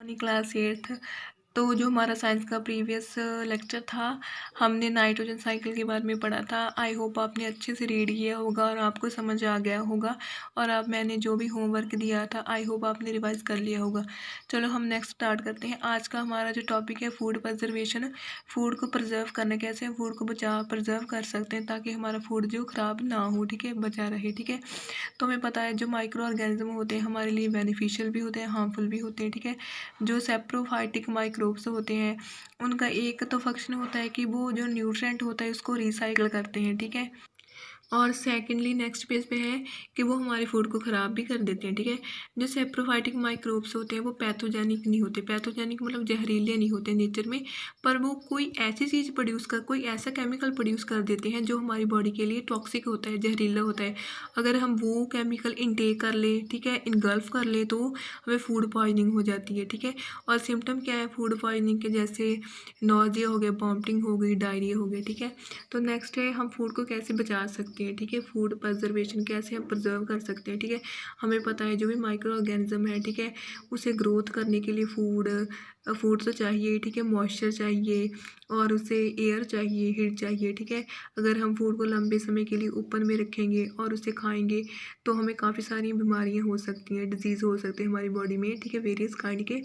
अपनी class 8th। तो जो हमारा साइंस का प्रीवियस लेक्चर था, हमने नाइट्रोजन साइकिल के बारे में पढ़ा था। आई होप आपने अच्छे से रीड किया होगा और आपको समझ आ गया होगा, और आप मैंने जो भी होमवर्क दिया था आई होप आपने रिवाइज कर लिया होगा। चलो हम नेक्स्ट स्टार्ट करते हैं। आज का हमारा जो टॉपिक है फूड प्रिजर्वेशन। फूड को प्रिजर्व करना, कैसे हम फूड को प्रिजर्व कर सकते हैं ताकि हमारा फूड जो ख़राब ना हो, ठीक है, बचा रहे, ठीक है। तो हमें पता है जो माइक्रो ऑर्गेनिज्म होते हैं हमारे लिए बेनिफिशियल भी होते हैं, हार्मफुल भी होते हैं, ठीक है। जो सेप्रोफाइटिक माइक्रोब्स होते हैं उनका एक तो फंक्शन होता है कि वो जो न्यूट्रिएंट होता है उसको रिसाइकिल करते हैं, ठीक है। और सेकेंडली नेक्स्ट पेज पे है कि वो हमारे फूड को ख़राब भी कर देते हैं, ठीक है। जो सेप्रोफाइटिक माइक्रोब्स होते हैं वो पैथोजेनिक नहीं होते। पैथोजेनिक मतलब जहरीले नहीं होते नेचर में, पर वो कोई ऐसी चीज़ प्रोड्यूस कर, कोई ऐसा केमिकल प्रोड्यूस कर देते हैं जो हमारी बॉडी के लिए टॉक्सिक होता है, जहरीला होता है। अगर हम वो केमिकल इनटेक कर ले, ठीक है, इनगल्फ कर ले, तो हमें फूड पॉइजनिंग हो जाती है, ठीक है। और सिम्टम क्या है फूड पॉइजनिंग के, जैसे नोजिया हो गया, वॉमिटिंग हो गई, डायरिया हो गया, ठीक है। तो नेक्स्ट है हम फूड को कैसे बचा सकते हैं, ठीक है। फूड प्रिजर्वेशन कैसे हम प्रिजर्व कर सकते हैं, ठीक है। हमें पता है जो भी माइक्रो ऑर्गेनिज्म है, ठीक है, उसे ग्रोथ करने के लिए फूड तो चाहिए, ठीक है, मॉइस्चर चाहिए, और उसे एयर चाहिए, हीट चाहिए, ठीक है। अगर हम फूड को लंबे समय के लिए ओपन में रखेंगे और उसे खाएंगे तो हमें काफ़ी सारी बीमारियां हो सकती हैं, डिजीज़ हो सकते हैं हमारी बॉडी में, ठीक है, वेरियस काइंड के।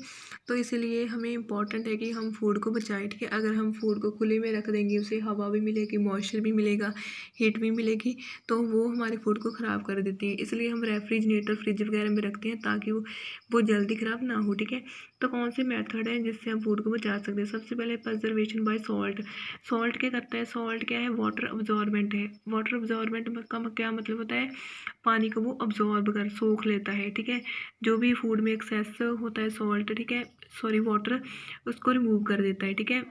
तो इसलिए हमें इम्पॉर्टेंट है कि हम फूड को बचाएं, ठीक है। अगर हम फूड को खुले में रख देंगे उसे हवा भी मिलेगी, मॉइस्चर भी मिलेगा, हीट भी मिलेगी, तो वो हमारे फूड को ख़राब कर देती है। इसलिए हम रेफ्रिजरेटर, फ्रिज वगैरह में रखते हैं ताकि वो जल्दी ख़राब ना हो, ठीक है। तो कौन से मेथड हैं जिससे हम फूड को बचा सकते हैं? सबसे पहले प्रिजर्वेशन बाय सॉल्ट। सॉल्ट क्या करता है? सॉल्ट क्या है? वाटर अब्जॉर्बेंट है। वाटर अब्जॉर्बेंट का क्या मतलब होता है? पानी को वो अब्जॉर्ब कर, सोख लेता है, ठीक है। जो भी फूड में एक्सेस होता है सॉल्ट, ठीक है, सॉरी वाटर, उसको रिमूव कर देता है, ठीक है।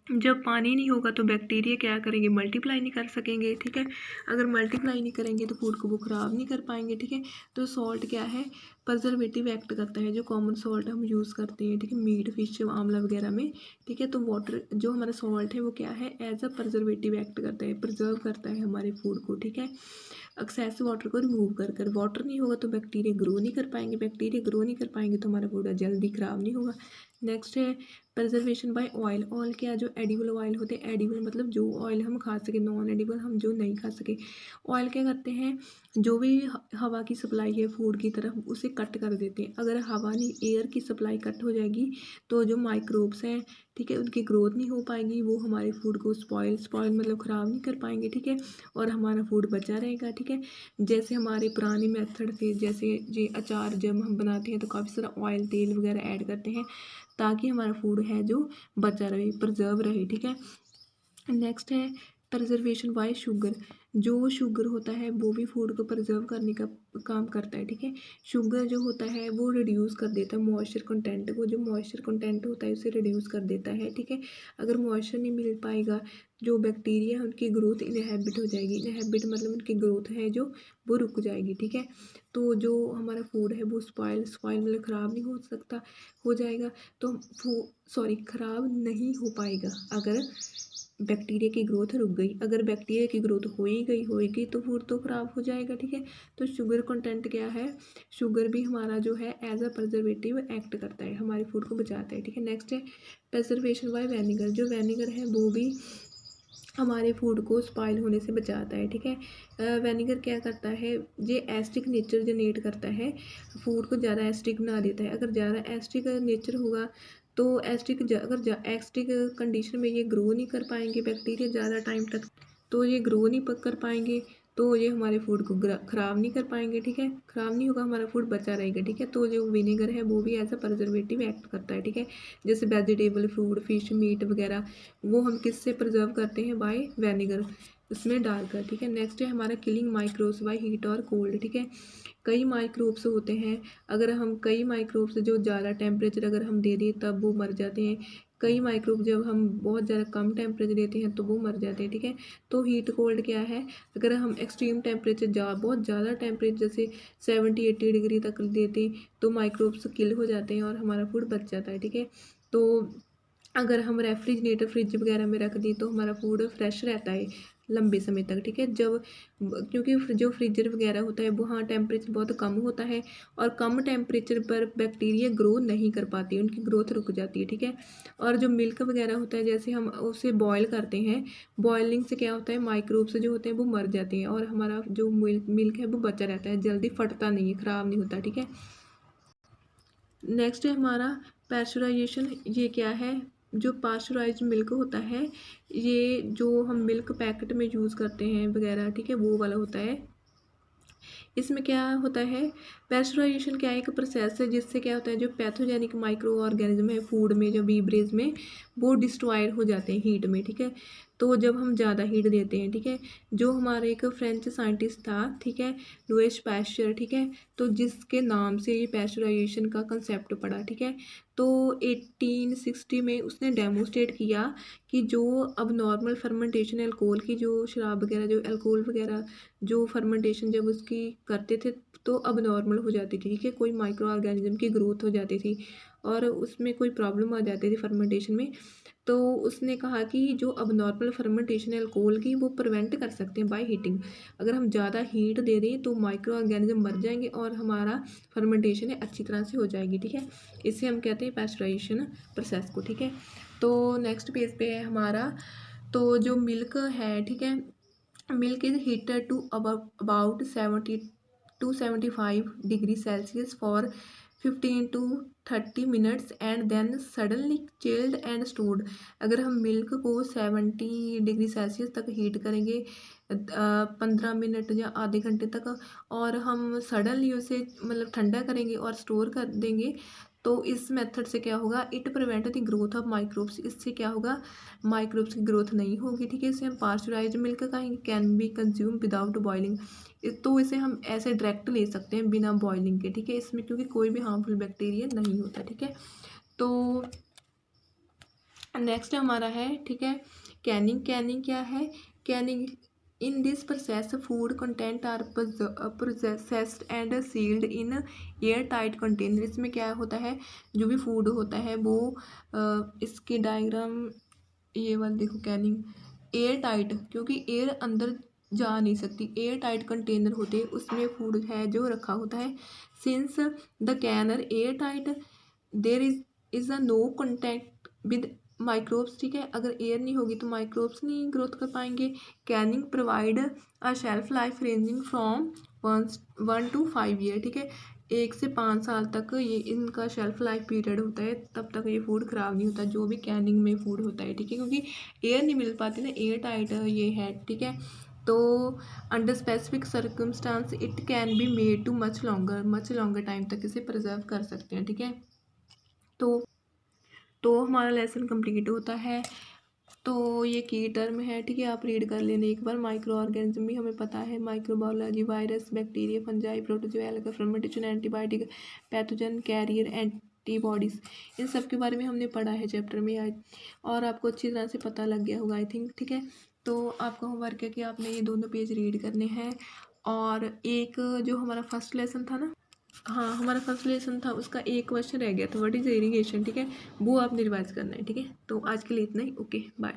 जब पानी नहीं होगा तो बैक्टीरिया क्या करेंगे? मल्टीप्लाई नहीं कर सकेंगे, ठीक है। अगर मल्टीप्लाई नहीं करेंगे तो फूड को वो ख़राब नहीं कर पाएंगे, ठीक है। तो सॉल्ट क्या है? प्रिजर्वेटिव एक्ट करता है। जो कॉमन सॉल्ट हम यूज़ करते हैं, ठीक है, मीट, फिश, आंवला वगैरह में, ठीक है। तो वाटर जो हमारा सॉल्ट है वो क्या है? एज अ प्रिजर्वेटिव एक्ट करता है, प्रिजर्व करता है हमारे फूड को, ठीक है। एक्सेस वाटर को रिमूव कर वाटर नहीं होगा तो बैक्टीरिया ग्रो नहीं कर पाएंगे, बैक्टीरिया ग्रो नहीं कर पाएंगे तो हमारा फूड जल्दी ख़राब नहीं होगा। नेक्स्ट है प्रिजर्वेशन बाय ऑयल। ऑयल क्या? जो एडिबल ऑयल होते हैं, एडिबल मतलब जो ऑयल हम खा सके, नॉन एडिबल हम जो नहीं खा सके। ऑयल क्या करते हैं? जो भी हवा की सप्लाई है फूड की तरफ उसे कट कर देते हैं। अगर हवा नहीं, एयर की सप्लाई कट हो जाएगी तो जो माइक्रोब्स हैं, ठीक है, उनकी ग्रोथ नहीं हो पाएगी, वो हमारे फूड को स्पॉइल मतलब ख़राब नहीं कर पाएंगे, ठीक है। और हमारा फूड बचा रहेगा, ठीक है। जैसे हमारे पुराने मेथड थे, जैसे ये अचार जब हम बनाते हैं तो काफ़ी सारा ऑयल, तेल वगैरह ऐड करते हैं ताकि हमारा फूड है जो बचा रहे, प्रिजर्व रहे, ठीक है। नेक्स्ट है प्रिजर्वेशन बाय शुगर। जो शुगर होता है वो भी फूड को प्रिजर्व करने का काम करता है, ठीक है। शुगर जो होता है वो रिड्यूस कर देता है मॉइस्चर कंटेंट को, जो मॉइस्चर कंटेंट होता है उसे रिड्यूस कर देता है, ठीक है। अगर मॉइस्चर नहीं मिल पाएगा, जो बैक्टीरिया है उनकी ग्रोथ इनहेबिट हो जाएगी। इनहेबिट मतलब उनकी ग्रोथ है जो वो रुक जाएगी, ठीक है। तो जो हमारा फूड है वो स्पॉइल मतलब ख़राब नहीं हो सकता, हो जाएगा। तो ख़राब नहीं हो पाएगा अगर बैक्टीरिया की ग्रोथ रुक गई। अगर बैक्टीरिया की ग्रोथ हो ही गई होएगी तो फूड तो ख़राब हो जाएगा, ठीक है। तो शुगर कंटेंट क्या है? शुगर भी हमारा जो है एज अ प्रिजर्वेटिव एक्ट करता है, हमारे फूड को बचाता है, ठीक है। नेक्स्ट है प्रिजर्वेशन बाय वेनेगर। जो वेनेगर है वो भी हमारे फूड को स्पॉइल होने से बचाता है, ठीक है। वेनेगर क्या करता है? ये एसिडिक नेचर जनरेट करता है, फूड को ज़्यादा एसिडिक बना देता है। अगर ज़्यादा एसिडिक नेचर होगा तो एसिडिक कंडीशन में ये ग्रो नहीं कर पाएंगे बैक्टीरिया ज़्यादा टाइम तक, तो ये ग्रो नहीं कर पाएंगे, तो ये हमारे फूड को ख़राब नहीं कर पाएंगे, ठीक है। ख़राब नहीं होगा, हमारा फूड बचा रहेगा, ठीक है। तो जो विनेगर है वो भी एज अ प्रिजर्वेटिव एक्ट करता है, ठीक है। जैसे वेजिटेबल, फ्रूट, फिश, मीट वगैरह वो हम किससे प्रिजर्व करते हैं? बाय वेनेगर, उसमें डालकर, ठीक है। नेक्स्ट है हमारा किलिंग माइक्रोब्स बाय हीट और कोल्ड, ठीक है। कई माइक्रोब्स होते हैं, अगर हम कई माइक्रोब्स जो ज़्यादा टेम्परेचर अगर हम दे दें तब वो मर जाते हैं। कई माइक्रोब जब हम बहुत ज़्यादा कम टेम्परेचर देते हैं तो वो मर जाते हैं, ठीक है। तो हीट कोल्ड क्या है? अगर हम एक्सट्रीम टेम्परेचर बहुत ज़्यादा टेम्परेचर जैसे 70-80 डिग्री तक देते तो माइक्रोब्स किल हो जाते हैं और हमारा फूड बच जाता है, ठीक है। तो अगर हम रेफ्रिजरेटर फ्रिज वगैरह में रख दें तो हमारा फूड फ्रेश रहता है लंबे समय तक, ठीक है। क्योंकि जो फ्रीजर वगैरह होता है वहाँ टेम्परेचर बहुत कम होता है और कम टेम्परेचर पर बैक्टीरिया ग्रो नहीं कर पाती, उनकी ग्रोथ रुक जाती है, ठीक है। और जो मिल्क वगैरह होता है, जैसे हम उसे बॉयल करते हैं, बॉयलिंग से क्या होता है, माइक्रोब्स जो होते हैं वो मर जाते हैं और हमारा जो मिल्क है वो बचा रहता है, जल्दी फटता नहीं है, ख़राब नहीं होता, ठीक है। नेक्स्ट है हमारा पैस्चराइजेशन। ये क्या है, जो पास्चराइज्ड मिल्क होता है, ये जो हम मिल्क पैकेट में यूज़ करते हैं वगैरह, ठीक है, वो वाला होता है। इसमें क्या होता है, पैस्चराइजेशन क्या है, एक प्रोसेस है जिससे क्या होता है, जो पैथोजेनिक माइक्रो ऑर्गेनिज्म है फूड में, जो बीवरेज में, वो डिस्ट्रॉयड हो जाते हैं हीट में, ठीक है। तो जब हम ज़्यादा हीट देते हैं, ठीक है, जो हमारे एक फ्रेंच साइंटिस्ट था, ठीक है, लुईस पैस्चर, ठीक है, तो जिसके नाम से ये पैस्चराइजेशन का कंसेप्ट पड़ा, ठीक है। तो 1860 में उसने डेमोस्ट्रेट किया कि जो अब नॉर्मल फर्मेंटेशन अल्कोहल की, जो शराब वगैरह, जो अल्कोहल वगैरह जो फर्मेंटेशन जब उसकी करते थे तो अब नॉर्मल हो जाती थी, ठीक है, कोई माइक्रो ऑर्गेनिज्म की ग्रोथ हो जाती थी और उसमें कोई प्रॉब्लम आ जाती थी फर्मेंटेशन में। तो उसने कहा कि जो अब नॉर्मल फर्मेंटेशन है अल्कोहल की, वो प्रिवेंट कर सकते हैं बाय हीटिंग। अगर हम ज़्यादा हीट दे दें तो माइक्रो ऑर्गेनिज्म मर जाएंगे और हमारा फर्मेंटेशन है अच्छी तरह से हो जाएगी, ठीक है। इसे हम कहते हैं पैस्चराइजेशन प्रोसेस को, ठीक है। तो नेक्स्ट पेज पे है हमारा, तो जो मिल्क है, ठीक है, milk is heated to about 70 to 75 degrees Celsius for 15 to 30 minutes and then suddenly chilled and stored। अगर हम मिल्क को 70 डिग्री सेल्सियस तक हीट करेंगे 15 मिनट या आधे घंटे तक, और हम सडनली उसे मतलब ठंडा करेंगे और स्टोर कर देंगे, तो इस मेथड से क्या होगा, it prevent the growth of microbes. इससे क्या होगा, माइक्रोब्स की ग्रोथ नहीं होगी, ठीक है। इसे हम पास्चराइज्ड मिल्क कहेंगे, can be consume without boiling. तो इसे हम ऐसे डायरेक्ट ले सकते हैं बिना बॉइलिंग के, ठीक है, इसमें क्योंकि कोई भी हार्मफुल बैक्टीरिया नहीं होता, ठीक है। तो नेक्स्ट हमारा है, ठीक है, कैनिंग। कैनिंग क्या है, canning, in this process food content are processed and sealed in air tight container. इसमें क्या होता है, जो भी फूड होता है वो इसकी डायग्राम ये वाला देखो, कैनिंग एयर टाइट, क्योंकि एयर अंदर जा नहीं सकती, एयर टाइट कंटेनर होते हैं उसमें फूड है जो रखा होता है। Since the canner airtight there is a no contact with microbes, ठीक है, अगर एयर नहीं होगी तो माइक्रोब्स नहीं ग्रोथ कर पाएंगे। Canning provide a shelf life ranging from 1 to 5 year, ठीक है, 1 से 5 साल तक ये इनका शेल्फ लाइफ पीरियड होता है, तब तक ये फूड ख़राब नहीं होता जो भी कैनिंग में फूड होता है, ठीक है, क्योंकि एयर नहीं मिल पाती ना, एयर टाइट ये है, ठीक है। तो under specific circumstance it can be made too much longer time तक इसे प्रिजर्व कर सकते हैं, ठीक है। तो हमारा लेसन कंप्लीट होता है। तो ये की टर्म है, ठीक है, आप रीड कर लेना एक बार। माइक्रो ऑर्गेनिज्म भी हमें पता है, microbiology, virus, bacteria, fungi, protozoa, algae, fermentation, antibiotic, pathogen carrier, antibodies, इन सब के बारे में हमने पढ़ा है चैप्टर में आज, और आपको अच्छी तरह से पता लग गया होगा आई थिंक, ठीक है। तो आपका होमवर्क है कि आपने ये दोनों पेज रीड करने हैं, और एक जो हमारा फर्स्ट लेसन था ना, हाँ, हमारा फर्स्ट लेसन था उसका एक क्वेश्चन रह गया था, व्हाट इज़ इरिगेशन, ठीक है, वो आपने रिवाइज करना है, ठीक है। तो आज के लिए इतना ही, ओके बाय।